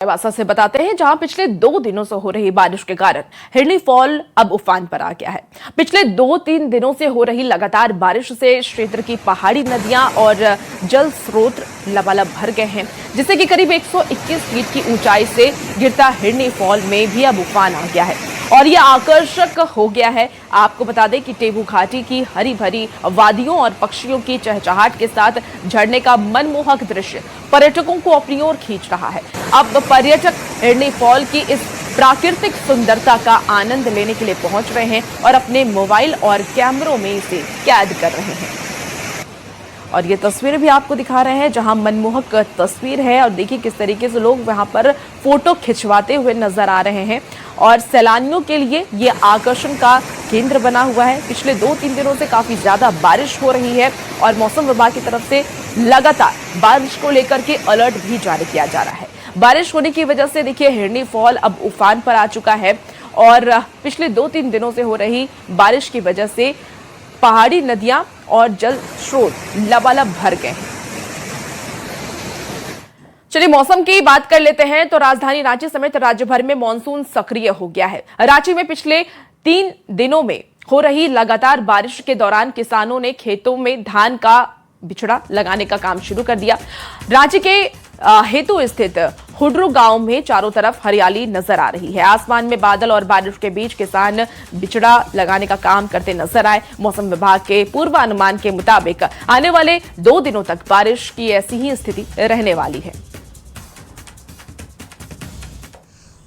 बासा से बताते हैं, जहां पिछले 2 दिनों से हो रही बारिश के कारण हिरनी फॉल अब उफान पर आ गया है। पिछले 2-3 दिनों से हो रही लगातार बारिश से क्षेत्र की पहाड़ी नदियां और जल स्रोत लबालब भर गए हैं, जिससे कि करीब 121 फीट की ऊंचाई से गिरता हिरनी फॉल में भी अब उफान आ गया है और यह आकर्षक हो गया है। आपको बता दें कि टेबू घाटी की हरी भरी वादियों और पक्षियों की चहचहाट के साथ झरने का मनमोहक दृश्य पर्यटकों को अपनी ओर खींच रहा है। अब पर्यटक हिरनी फॉल की इस प्राकृतिक सुंदरता का आनंद लेने के लिए पहुंच रहे हैं और अपने मोबाइल और कैमरों में इसे कैद कर रहे हैं। और ये तस्वीरें भी आपको दिखा रहे हैं, जहां मनमोहक तस्वीर है और देखिए किस तरीके से लोग वहां पर फोटो खिंचवाते हुए नजर आ रहे हैं और सैलानियों के लिए ये आकर्षण का केंद्र बना हुआ है। पिछले 2-3 दिनों से काफी ज्यादा बारिश हो रही है और मौसम विभाग की तरफ से लगातार बारिश को लेकर के अलर्ट भी जारी किया जा रहा है। बारिश होने की वजह से देखिए हिरनी फॉल अब उफान पर आ चुका है और पिछले 2-3 दिनों से हो रही बारिश की वजह से पहाड़ी नदियां और जल स्रोत लबालब भर गए हैं। चलिए मौसम की बात कर लेते हैं, तो राजधानी रांची समेत राज्य भर में मानसून सक्रिय हो गया है। रांची में पिछले 3 दिनों में हो रही लगातार बारिश के दौरान किसानों ने खेतों में धान का बिचड़ा लगाने का काम शुरू कर दिया। रांची के हेतु स्थित हुड्रू गांव में चारों तरफ हरियाली नजर आ रही है। आसमान में बादल और बारिश के बीच किसान बिचड़ा लगाने का काम करते नजर आए। मौसम विभाग के पूर्वानुमान के मुताबिक आने वाले 2 दिनों तक बारिश की ऐसी ही स्थिति रहने वाली है।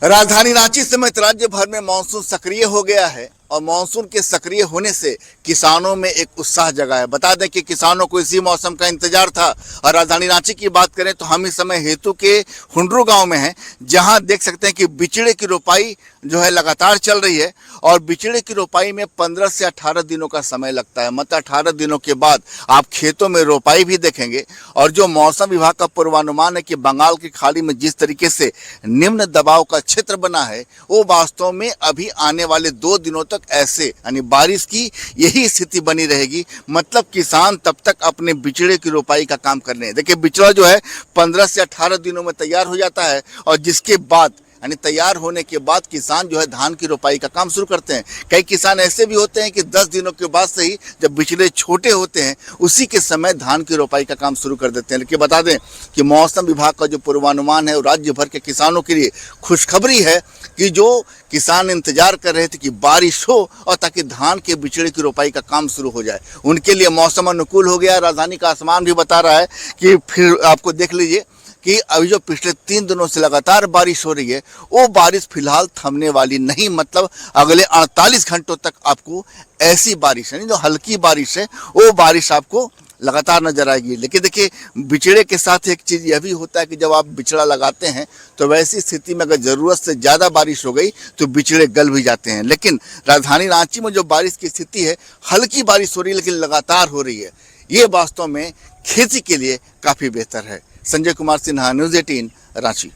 राजधानी रांची समेत राज्य भर में मानसून सक्रिय हो गया है और मानसून के सक्रिय होने से किसानों में एक उत्साह जगा है। बता दें कि किसानों को इसी मौसम का इंतजार था। और राजधानी रांची की बात करें तो हम इस समय हेतु के हुंड्रू गांव में हैं, जहां देख सकते हैं कि बिचड़े की रोपाई जो है लगातार चल रही है और बिचड़े की रोपाई में 15 से 18 दिनों का समय लगता है। मतलब 18 दिनों के बाद आप खेतों में रोपाई भी देखेंगे। और जो मौसम विभाग का पूर्वानुमान है कि बंगाल की खाड़ी में जिस तरीके से निम्न दबाव का क्षेत्र बना है, वो वास्तव में अभी आने वाले 2 दिनों तक ऐसे यानी बारिश की यही स्थिति बनी रहेगी। मतलब किसान तब तक अपने बिचड़े की रोपाई का काम कर रहे हैं। देखिए बिचड़ा जो है 15 से 18 दिनों में तैयार हो जाता है और जिसके बाद यानी तैयार होने के बाद किसान जो है धान की रोपाई का काम शुरू करते हैं। कई किसान ऐसे भी होते हैं कि 10 दिनों के बाद से ही जब बिचड़े छोटे होते हैं उसी के समय धान की रोपाई का काम शुरू कर देते हैं। लेकिन बता दें कि मौसम विभाग का जो पूर्वानुमान है वो राज्य भर के किसानों के लिए खुशखबरी है कि जो किसान इंतजार कर रहे थे कि बारिश हो और ताकि धान के बिचड़े की रोपाई का काम शुरू हो जाए, उनके लिए मौसम अनुकूल हो गया। राजधानी का आसमान भी बता रहा है कि फिर आपको देख लीजिए कि अभी जो पिछले 3 दिनों से लगातार बारिश हो रही है वो बारिश फिलहाल थमने वाली नहीं। मतलब अगले 48 घंटों तक आपको ऐसी बारिश यानी जो हल्की बारिश है वो बारिश आपको लगातार नजर आएगी। लेकिन देखिए बिचड़े के साथ एक चीज़ यह भी होता है कि जब आप बिचड़ा लगाते हैं तो वैसी स्थिति में अगर ज़रूरत से ज़्यादा बारिश हो गई तो बिचड़े गल भी जाते हैं। लेकिन राजधानी रांची में जो बारिश की स्थिति है, हल्की बारिश हो रही है लेकिन लगातार हो रही है, ये वास्तव में खेती के लिए काफ़ी बेहतर है। संजय कुमार सिन्हा, न्यूज़ 18 रांची।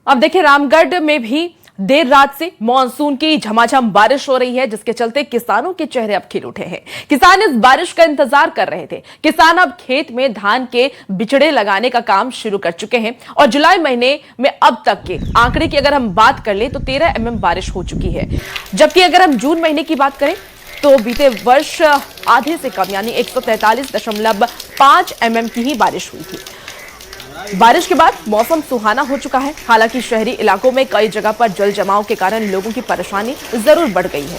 अब देखिए रामगढ़ में भी देर रात से मानसून की झमाझम बारिश हो रही है, जिसके चलते किसानों के चेहरे अब खिल उठे हैं। किसान इस बारिश का इंतजार कर रहे थे। किसान अब खेत में धान के बिचड़े लगाने का काम शुरू कर चुके हैं और जुलाई महीने में अब तक के आंकड़े की अगर हम बात कर ले तो 13 mm बारिश हो चुकी है। जबकि अगर हम जून महीने की बात करें तो बीते वर्ष आधे से कम यानी 143.5 mm की ही बारिश हुई थी। बारिश के बाद मौसम सुहाना हो चुका है। हालांकि शहरी इलाकों में कई जगह पर जल जमाव के कारण लोगों की परेशानी जरूर बढ़ गई है।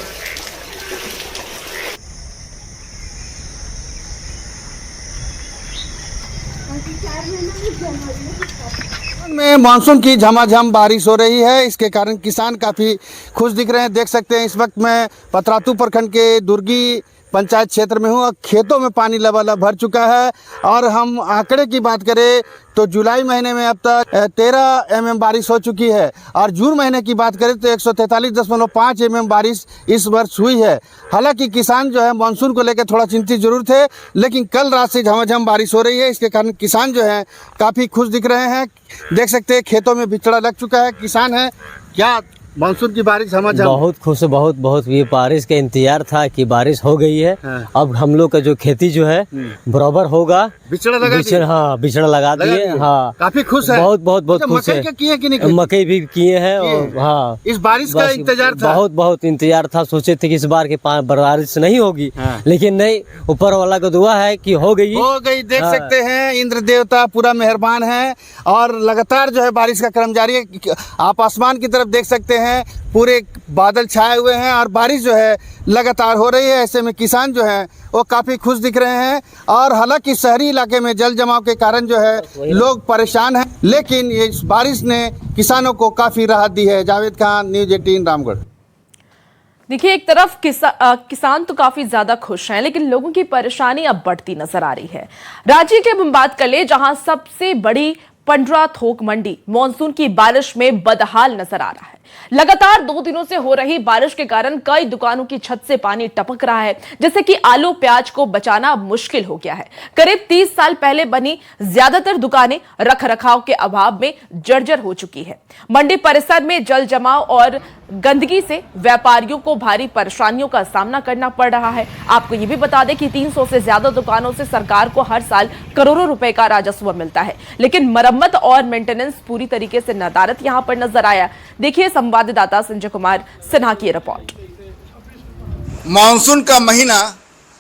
में मानसून की झमाझम बारिश हो रही है, इसके कारण किसान काफ़ी खुश दिख रहे हैं। देख सकते हैं इस वक्त मैं पतरातू प्रखंड के दुर्गी पंचायत क्षेत्र में हूँ और खेतों में पानी लबालब भर चुका है। और हम आंकड़े की बात करें तो जुलाई महीने में अब तक 13 mm बारिश हो चुकी है और जून महीने की बात करें तो 143.5 mm बारिश इस वर्ष हुई है। हालांकि किसान जो है मानसून को लेकर थोड़ा चिंतित जरूर थे, लेकिन कल रात से झमाझम बारिश हो रही है, इसके कारण किसान जो है काफ़ी खुश दिख रहे हैं। देख सकते हैं खेतों में बिचड़ा लग चुका है। किसान है, क्या मानसून की बारिश झमाझम। बहुत खुश, बहुत बहुत ये बारिश का इंतजार था कि बारिश हो गई है। हाँ। अब हम लोग का जो खेती जो है बराबर होगा। बिचड़ा लगा दिए? हाँ, बिचड़ा लगा दिए। हाँ, काफी खुश है। बहुत बहुत बहुत अच्छा, खुश है। मकई का किए कि नहीं किए? मकई भी किए हैं। और हाँ, इस बारिश का बस इंतजार था। बहुत बहुत इंतजार था। सोचे थे कि इस बार के बारिश नहीं होगी। हाँ। लेकिन नहीं, ऊपर वाला का दुआ है कि हो गई। हो गई। देख हाँ। सकते हैं इंद्र देवता पूरा मेहरबान है और लगातार जो है बारिश का क्रम जारी है। आप आसमान की तरफ देख सकते हैं, पूरे बादल छाए हुए हैं और बारिश जो है लगातार हो रही है। ऐसे में किसान जो हैं वो काफ़ी खुश दिख रहे हैं। और हालांकि शहरी इलाके में जल जमाव के कारण जो है लोग परेशान हैं, लेकिन ये बारिश ने किसानों को काफ़ी राहत दी है। जावेद खान, न्यूज़ 18 रामगढ़। देखिए, एक तरफ किसान तो काफी ज्यादा खुश हैं, लेकिन लोगों की परेशानी अब बढ़ती नजर आ रही है। राज्य की हम बात कर ले, जहां सबसे बड़ी पंडरा थोक मंडी मानसून की बारिश में बदहाल नजर आ रहा है। लगातार 2 दिनों से हो रही बारिश के कारण कई दुकानों की छत से पानी टपक रहा है, जैसे कि आलू प्याज को बचाना अब मुश्किल हो गया है। करीब 30 साल पहले बनी ज्यादातर दुकानें रखरखाव के अभाव में जर्जर हो चुकी है। मंडी परिसर में जल जमाव और गंदगी से व्यापारियों को भारी परेशानियों का सामना करना पड़ रहा है। आपको ये भी बता दें कि 300 से ज्यादा दुकानों से सरकार को हर साल करोड़ों रुपए का राजस्व मिलता है, लेकिन मरम्मत और मेंटेनेंस पूरी तरीके से नदारद यहां पर नजर आया। देखिए संवाददाता संजय कुमार सिन्हा की रिपोर्ट। मानसून का महीना,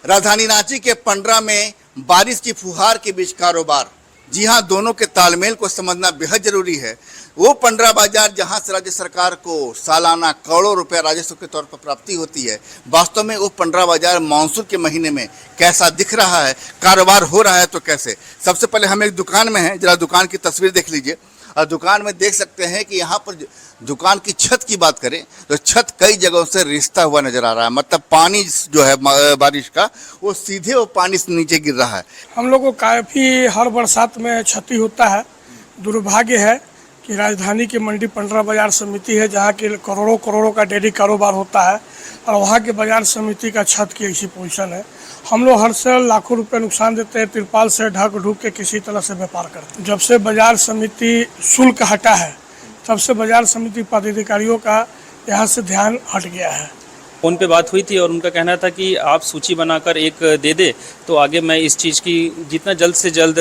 राजधानी रांची के पंडरा में बारिश की फुहार के बीच कारोबार। जी हां, दोनों के तालमेल को समझना बेहद जरूरी है। वो पंडरा बाजार जहां से राज्य सरकार को सालाना करोड़ों रुपया राजस्व के तौर पर प्राप्ति होती है, वास्तव में वो पंडरा बाजार मानसून के महीने में कैसा दिख रहा है, कारोबार हो रहा है तो कैसे। सबसे पहले हम एक दुकान में हैं, जरा दुकान की तस्वीर देख लीजिए। और दुकान में देख सकते हैं कि यहाँ पर दुकान की छत की बात करें तो छत कई जगहों से रिश्ता हुआ नजर आ रहा है। मतलब पानी जो है बारिश का, वो सीधे वो पानी से नीचे गिर रहा है। हम लोग को काफ़ी हर बरसात में क्षति होता है। दुर्भाग्य है कि राजधानी की मंडी पंडरा बाजार समिति है, जहाँ के करोड़ों करोड़ों का डेली कारोबार होता है, और वहाँ के बाजार समिति का छत की ऐसी पोजीशन है। हम लोग हर साल लाखों रुपए नुकसान देते हैं, तिरपाल से ढक ढूक के किसी तरह से व्यापार करते हैं। जब से बाजार समिति शुल्क हटा है, तब से बाजार समिति पदाधिकारियों का यहाँ से ध्यान हट गया है। फ़ोन पे बात हुई थी और उनका कहना था कि आप सूची बनाकर एक दे दे, तो आगे मैं इस चीज़ की जितना जल्द से जल्द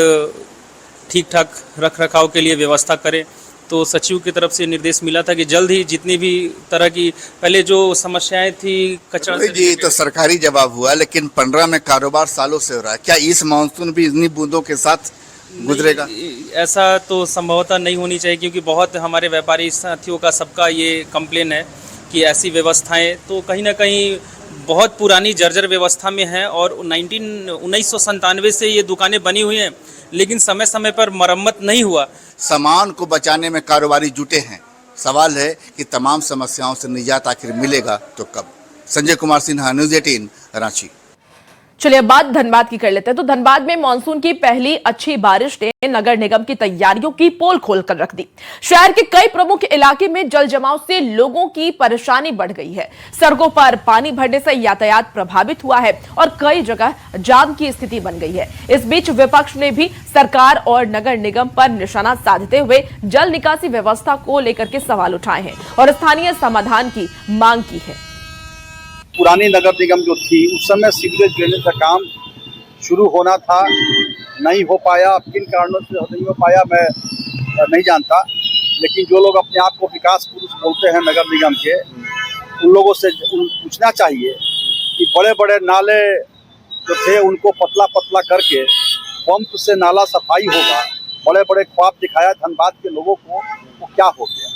ठीक ठाक रख रखाव के लिए व्यवस्था करें। तो सचिव की तरफ से निर्देश मिला था कि जल्द ही जितनी भी तरह की पहले जो समस्याएं थी कचरा से जी, तो सरकारी जवाब हुआ, लेकिन पंडरा में कारोबार सालों से हो रहा है। क्या इस मानसून भी इतनी बूंदों के साथ गुजरेगा? ऐसा तो संभवतः नहीं होनी चाहिए, क्योंकि बहुत हमारे व्यापारी साथियों का सबका ये कंप्लेन है कि ऐसी व्यवस्थाएं तो कहीं ना कहीं बहुत पुरानी जर्जर व्यवस्था में है। और 1997 से ये दुकानें बनी हुई हैं, लेकिन समय समय पर मरम्मत नहीं हुआ। सामान को बचाने में कारोबारी जुटे हैं। सवाल है कि तमाम समस्याओं से निजात आखिर मिलेगा तो कब। संजय कुमार सिन्हा, न्यूज़ 18 रांची। चलिए अब बात धनबाद की कर लेते हैं। तो धनबाद में मानसून की पहली अच्छी बारिश ने नगर निगम की तैयारियों की पोल खोलकर रख दी। शहर के कई प्रमुख इलाके में जल जमाव से लोगों की परेशानी बढ़ गई है। सड़कों पर पानी भरने से यातायात प्रभावित हुआ है और कई जगह जाम की स्थिति बन गई है। इस बीच विपक्ष ने भी सरकार और नगर निगम पर निशाना साधते हुए जल निकासी व्यवस्था को लेकर के सवाल उठाए हैं और स्थानीय समाधान की मांग की है। पुरानी नगर निगम जो थी, उस समय सीवरेज ड्रेनेज का काम शुरू होना था, नहीं हो पाया। किन कारणों से नहीं हो पाया मैं नहीं जानता, लेकिन जो लोग अपने आप को विकास पुरुष बोलते हैं नगर निगम के, उन लोगों से पूछना चाहिए कि बड़े बड़े नाले जो थे उनको पतला पतला करके पंप से नाला सफाई होगा। बड़े बड़े ख्वाब दिखाया धनबाद के लोगों को, वो क्या हो गया?